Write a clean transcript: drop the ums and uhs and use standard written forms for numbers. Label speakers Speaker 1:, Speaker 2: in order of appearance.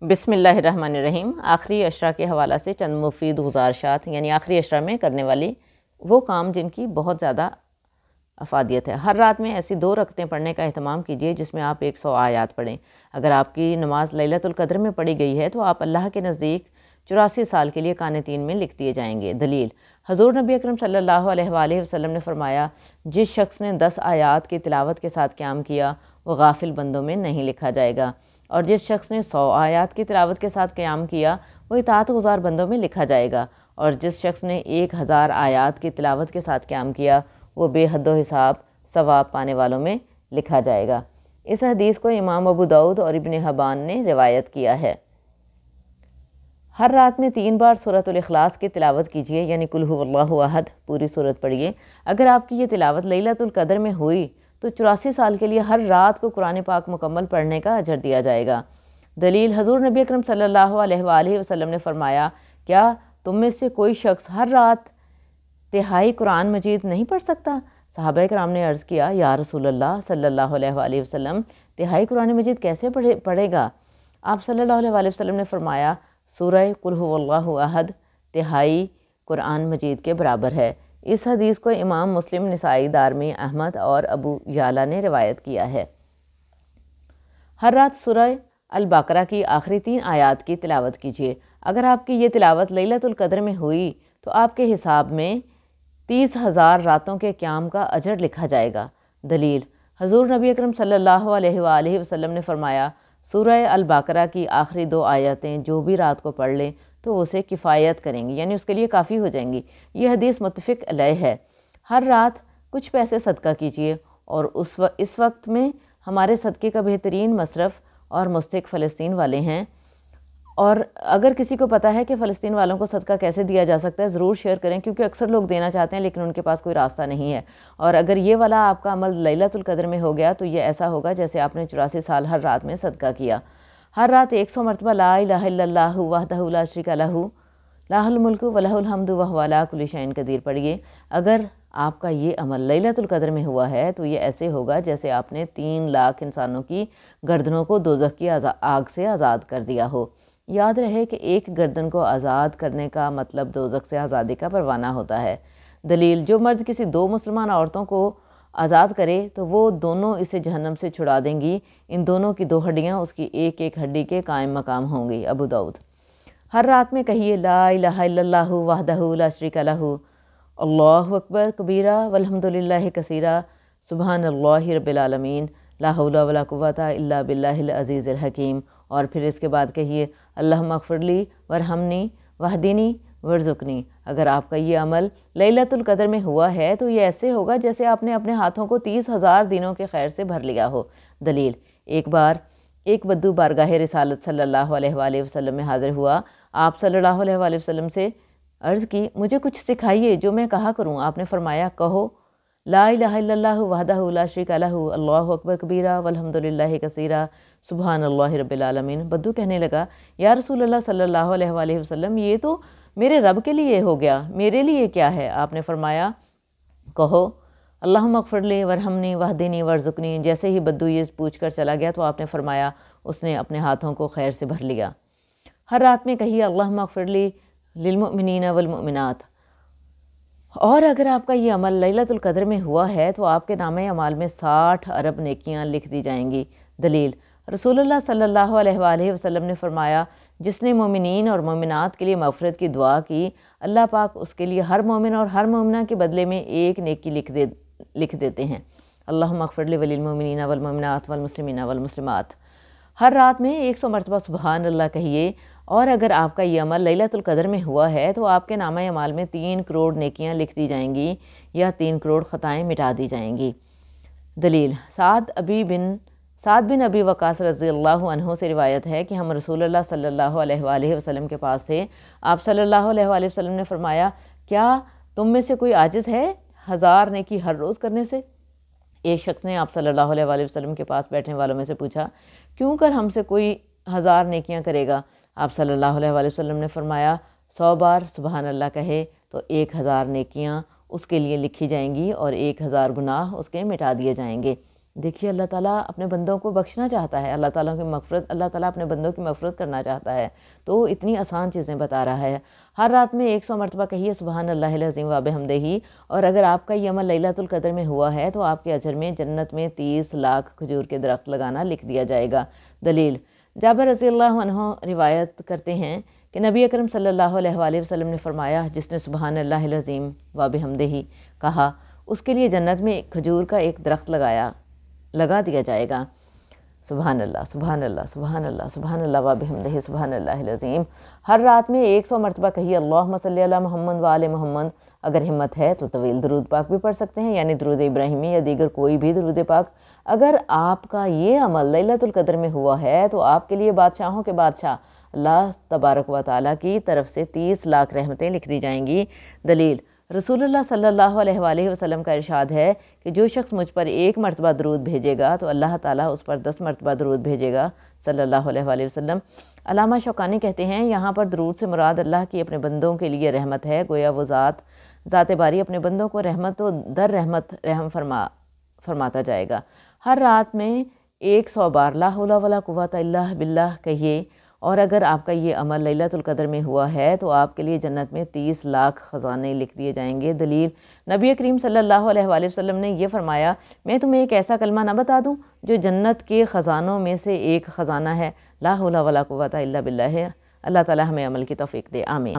Speaker 1: بسم اللہ الرحمن الرحیم۔ آخری عشرہ کے حوالہ سے چند مفید گزارشات، یعنی آخری عشرہ میں کرنے والی وہ کام جن کی بہت زیادہ افادیت ہے۔ ہر رات میں ایسی 2 رکعتیں پڑھنے کا اہتمام کیجیے جس میں آپ 100 آیات پڑھیں۔ اگر آپ کی نماز لیلۃ القدر میں پڑھی گئی ہے تو آپ اللہ کے نزدیک 84 سال کے لیے قانتین میں لکھ دیے جائیں گے۔ دلیل: حضور نبی اکرم صلی اللہ علیہ وآلہ وسلم نے فرمایا، جس شخص نے 10 آیات کی تلاوت کے ساتھ قیام کیا وہ غافل بندوں میں نہیں لکھا جائے گا، اور جس شخص نے 100 آیات کی تلاوت کے ساتھ قیام کیا وہ اطاعت گزار بندوں میں لکھا جائے گا، اور جس شخص نے 1000 آیات کی تلاوت کے ساتھ قیام کیا وہ بے حد و حساب ثواب پانے والوں میں لکھا جائے گا۔ اس حدیث کو امام ابو داؤد اور ابن حبان نے روایت کیا ہے۔ ہر رات میں 3 بار سورۃ الاخلاص کی تلاوت کیجیے، یعنی قل ھو اللہ احد پوری سورت پڑھیے۔ اگر آپ کی یہ تلاوت لیلۃ القدر میں ہوئی تو 84 سال کے لیے ہر رات کو قرآن پاک مکمل پڑھنے کا اجر دیا جائے گا۔ دلیل: حضور نبی اکرم صلی اللہ علیہ وآلہ وسلم نے فرمایا، کیا تم میں سے کوئی شخص ہر رات تہائی قرآن مجید نہیں پڑھ سکتا؟ صحابہ کرام نے عرض کیا، یا رسول اللہ صلی اللہ علیہ وآلہ وسلم، تہائی قرآن مجید کیسے پڑھے گا؟ آپ صلی اللہ علیہ وآلہ وسلم نے فرمایا، سورہ قل ھو اللہ احد تہائی قرآن مجید کے برابر ہے۔ اس حدیث کو امام مسلم، نسائی، دارمی، احمد اور ابو یعلا نے روایت کیا ہے۔ ہر رات سورہ البقرہ کی آخری 3 آیات کی تلاوت کیجیے۔ اگر آپ کی یہ تلاوت لیلۃ القدر میں ہوئی تو آپ کے حساب میں 30,000 راتوں کے قیام کا اجر لکھا جائے گا۔ دلیل: حضور نبی اکرم صلی اللہ علیہ وآلہ وسلم نے فرمایا، سورہ البقرہ کی آخری 2 آیتیں جو بھی رات کو پڑھ لیں تو اسے کفایت کریں گی، یعنی اس کے لیے کافی ہو جائیں گی۔ یہ حدیث متفق علیہ ہے۔ ہر رات کچھ پیسے صدقہ کیجیے، اور اس وقت میں ہمارے صدقے کا بہترین مصرف اور مستحق فلسطین والے ہیں، اور اگر کسی کو پتہ ہے کہ فلسطین والوں کو صدقہ کیسے دیا جا سکتا ہے ضرور شیئر کریں، کیونکہ اکثر لوگ دینا چاہتے ہیں لیکن ان کے پاس کوئی راستہ نہیں ہے۔ اور اگر یہ والا آپ کا عمل لیلۃ القدر میں ہو گیا تو یہ ایسا ہوگا جیسے آپ نے 84 سال ہر رات میں صدقہ کیا۔ ہر رات 100 مرتبہ لا الہ الا اللہ وحدہ لا شریک لہ لہ الملک ولہ الحمد وہو علی کل شیء قدیر پڑھیے۔ اگر آپ کا یہ عمل لیلۃ القدر میں ہوا ہے تو یہ ایسے ہوگا جیسے آپ نے 3 لاکھ انسانوں کی گردنوں کو دوزخ کی آگ سے آزاد کر دیا ہو۔ یاد رہے کہ ایک گردن کو آزاد کرنے کا مطلب دوزخ سے آزادی کا پروانہ ہوتا ہے۔ دلیل: جو مرد کسی 2 مسلمان عورتوں کو آزاد کرے تو وہ دونوں اسے جہنم سے چھڑا دیں گی، ان دونوں کی 2 ہڈیاں اس کی ایک ایک ہڈی کے قائم مقام ہوں گی۔ ابو داؤد۔ ہر رات میں کہیے، لا الہ الا اللہ وحدہ لا شریک لہ اللہ اکبر کبیرہ والحمد للہ کثیرہ سبحان اللہ رب العالمین لا حول ولا قوۃ الا باللہ العزیز الحکیم۔ اور پھر اس کے بعد کہیے، اللہم اغفر لی ورحمنی واہدنی ورزقنی۔ اگر آپ کا یہ عمل لیلۃ القدر میں ہوا ہے تو یہ ایسے ہوگا جیسے آپ نے اپنے ہاتھوں کو 30,000 دنوں کے خیر سے بھر لیا ہو۔ دلیل: ایک بار ایک بدو بارگاہ رسالت صلی اللہ علیہ وآلہ وسلم میں حاضر ہوا۔ آپ صلی اللہ علیہ وآلہ وسلم سے عرض کی، مجھے کچھ سکھائیے جو میں کہا کروں۔ آپ نے فرمایا، کہو لا الہ الا اللہ وحدہ لا شریک لہ اللہ اکبر کبیرہ والحمد للہ کثیرہ سبحان اللہ رب العالمین۔ بدو کہنے لگا، یا رسول اللہ صلی اللہ علیہ وآلہ وسلم، یہ تو میرے رب کے لیے ہو گیا، میرے لیے کیا ہے؟ آپ نے فرمایا، کہو اللہم اغفر لی ورحمنی واہدنی ورزقنی۔ جیسے ہی بدو یہ پوچھ کر چلا گیا تو آپ نے فرمایا، اس نے اپنے ہاتھوں کو خیر سے بھر لیا۔ ہر رات میں کہیے، اللہم اغفر لی للمؤمنین والمؤمنات۔ اور اگر آپ کا یہ عمل لیلۃ القدر میں ہوا ہے تو آپ کے نامہ اعمال میں 60 ارب نیکیاں لکھ دی جائیں گی۔ دلیل: رسول اللہ صلی اللہ علیہ وآلہ وسلم نے فرمایا، جس نے مومنین اور مومنات کے لیے مغفرت کی دعا کی، اللہ پاک اس کے لیے ہر مومن اور ہر مومنہ کے بدلے میں ایک نیکی لکھ دیتے ہیں۔ اللہم اغفر لی وللمؤمنین والمؤمنات والمسلمین والمسلمات۔ ہر رات میں 100 مرتبہ سبحان اللہ کہیے، اور اگر آپ کا یہ عمل لیلۃ القدر میں ہوا ہے تو آپ کے نامہ اعمال میں 3 کروڑ نیکیاں لکھ دی جائیں گی یا 3 کروڑ خطائیں مٹا دی جائیں گی۔ دلیل: سعد بن ابی وقاص رضی اللہ عنہ سے روایت ہے کہ ہم رسول اللہ صلی اللہ علیہ وآلہ وسلم کے پاس تھے۔ آپ صلی اللہ علیہ وآلہ وسلم نے فرمایا، کیا تم میں سے کوئی عاجز ہے 1000 نیکی ہر روز کرنے سے؟ ایک شخص نے آپ صلی اللہ علیہ وآلہ وسلم کے پاس بیٹھنے والوں میں سے پوچھا، کیوں کر ہم سے کوئی 1000 نیکیاں کرے گا؟ آپ صلی اللہ علیہ وآلہ وسلم نے فرمایا، 100 بار سبحان اللہ کہے تو 1000 نیکیاں اس کے لیے لکھی جائیں گی اور 1000 گناہ اس کے مٹا دیے جائیں گے۔ دیکھیے اللہ تعالیٰ اپنے بندوں کو بخشنا چاہتا ہے، اللہ تعالیٰ کی مغفرت، اللہ تعالیٰ اپنے بندوں کی مغفرت کرنا چاہتا ہے، تو اتنی آسان چیزیں بتا رہا ہے۔ ہر رات میں 100 مرتبہ کہیے سبحان اللہ العظیم و بحمدہ، اور اگر آپ کا یہ عمل لیلۃ القدر میں ہوا ہے تو آپ کے اجر میں جنت میں 30 لاکھ کھجور کے درخت لگانا لکھ دیا جائے گا۔ دلیل: جابر رضی اللہ عنہ روایت کرتے ہیں کہ نبی اکرم صلی اللہ علیہ وآلہ وسلم نے فرمایا، جس نے سبحان اللہ العظیم و بحمدہ کہا اس کے لیے جنت میں کھجور کا ایک درخت لگا دیا جائے گا۔ سبحان اللہ سبحان اللہ سبحان اللہ سبحان اللہ و بحمدہ سبحان اللہ العظیم۔ ہر رات میں 100 مرتبہ کہیے اللہم صلی علی محمد و آل محمد۔ اگر ہمت ہے تو طویل درود پاک بھی پڑھ سکتے ہیں، یعنی درود ابراہیمی یا دیگر کوئی بھی درود پاک۔ اگر آپ کا یہ عمل لیلۃ القدر میں ہوا ہے تو آپ کے لیے بادشاہوں کے بادشاہ اللہ تبارک و تعالیٰ کی طرف سے 30 لاکھ رحمتیں لکھ دی جائیں گی۔ دلیل: رسول اللہ صلی اللہ علیہ وآلہ وسلم کا ارشاد ہے کہ جو شخص مجھ پر 1 مرتبہ درود بھیجے گا تو اللہ تعالیٰ اس پر 10 مرتبہ درود بھیجے گا صلی اللہ علیہ وآلہ وسلم۔ علامہ شوکانی کہتے ہیں یہاں پر درود سے مراد اللہ کی اپنے بندوں کے لیے رحمت ہے، گویا وہ ذات باری اپنے بندوں کو رحمت و در رحمت رحم فرماتا جائے گا۔ ہر رات میں 100 بار لا حول ولا قوت الا باللہ کہیے، اور اگر آپ کا یہ عمل لیلۃ القدر میں ہوا ہے تو آپ کے لیے جنت میں 30 لاکھ خزانے لکھ دیے جائیں گے۔ دلیل: نبی کریم صلی اللہ علیہ وآلہ وسلم نے یہ فرمایا، میں تمہیں ایک ایسا کلمہ نہ بتا دوں جو جنت کے خزانوں میں سے ایک خزانہ ہے، لا حول ولا قوت الا باللہ۔ اللہ تعالی ہمیں عمل کی توفیق دے، آمین۔